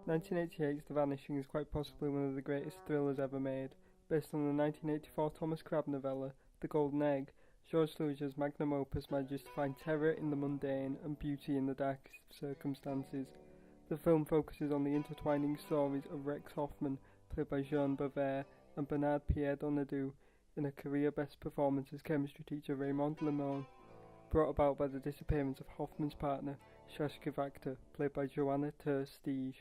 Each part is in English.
1988's The Vanishing is quite possibly one of the greatest thrillers ever made. Based on the 1984 Thomas Crabbe novella, The Golden Egg, George Sluizer's magnum opus manages to find terror in the mundane and beauty in the darkest of circumstances. The film focuses on the intertwining stories of Rex Hoffman, played by Jean Bavert, and Bernard Pierre Donadieu, in a career-best performance as chemistry teacher Raymond Lemon, brought about by the disappearance of Hoffman's partner, Shashka Vakter, played by Joanna Ter-Steege.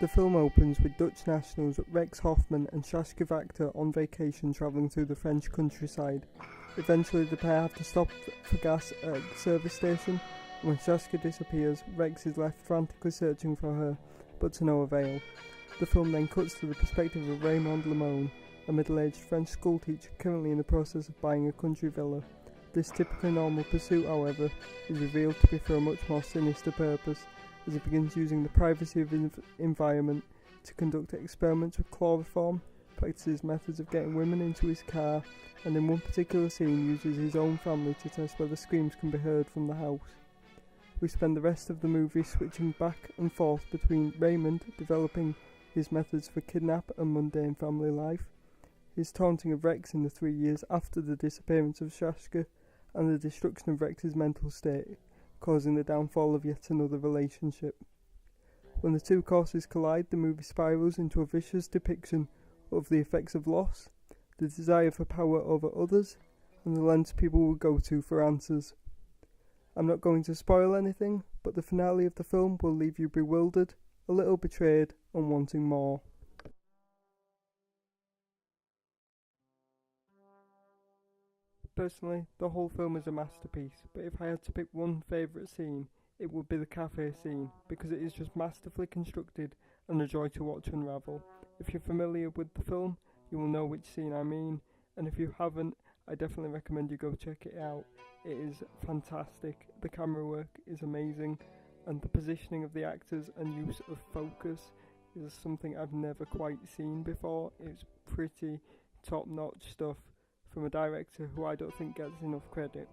The film opens with Dutch nationals Rex Hoffman and Shashka Vakter on vacation travelling through the French countryside. Eventually the pair have to stop for gas at a service station, and when Shashka disappears, Rex is left frantically searching for her, but to no avail. The film then cuts to the perspective of Raymond Lemon, a middle-aged French schoolteacher currently in the process of buying a country villa. This typically normal pursuit, however, is revealed to be for a much more sinister purpose, as he begins using the privacy of his environment to conduct experiments with chloroform, practices methods of getting women into his car, and in one particular scene uses his own family to test whether screams can be heard from the house. We spend the rest of the movie switching back and forth between Raymond developing his methods for kidnap and mundane family life, his taunting of Rex in the 3 years after the disappearance of Shashka, and the destruction of Rex's mental state, causing the downfall of yet another relationship. When the two courses collide, the movie spirals into a vicious depiction of the effects of loss, the desire for power over others, and the lengths people will go to for answers. I'm not going to spoil anything, but the finale of the film will leave you bewildered, a little betrayed, and wanting more. Personally, the whole film is a masterpiece, but if I had to pick one favourite scene, it would be the cafe scene, because it is just masterfully constructed and a joy to watch unravel. If you're familiar with the film, you will know which scene I mean, and if you haven't, I definitely recommend you go check it out. It is fantastic, the camera work is amazing, and the positioning of the actors and use of focus is something I've never quite seen before. It's pretty top-notch stuff from a director who I don't think gets enough credit.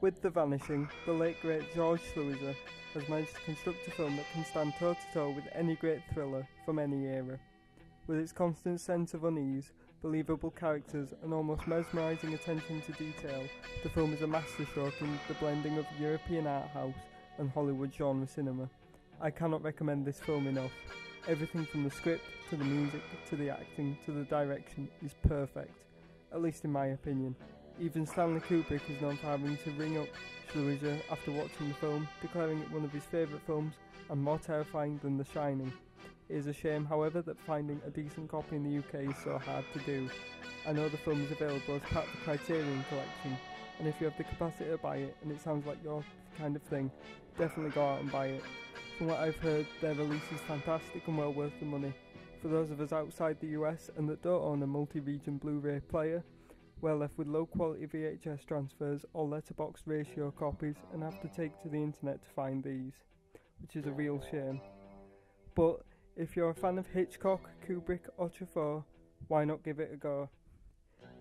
With The Vanishing, the late great George Sluizer has managed to construct a film that can stand toe-to-toe with any great thriller from any era. With its constant sense of unease, believable characters and almost mesmerising attention to detail, the film is a masterstroke in the blending of European art house and Hollywood genre cinema. I cannot recommend this film enough. Everything from the script, to the music, to the acting, to the direction is perfect, at least in my opinion. Even Stanley Kubrick is known for having to ring up Sluizer after watching the film, declaring it one of his favourite films and more terrifying than The Shining. It is a shame, however, that finding a decent copy in the UK is so hard to do. I know the film is available as part of the Criterion collection, and if you have the capacity to buy it and it sounds like your kind of thing, definitely go out and buy it. From what I've heard, their release is fantastic and well worth the money. For those of us outside the US and that don't own a multi-region Blu-ray player, we're left with low quality VHS transfers or letterbox ratio copies and have to take to the internet to find these, which is a real shame. But if you're a fan of Hitchcock, Kubrick or Truffaut, why not give it a go?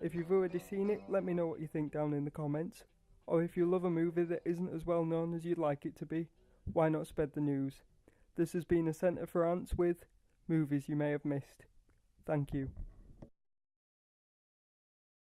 If you've already seen it, let me know what you think down in the comments. Or if you love a movie that isn't as well known as you'd like it to be, why not spread the news? This has been a Centre for Ants with Movies You May Have Missed. Thank you.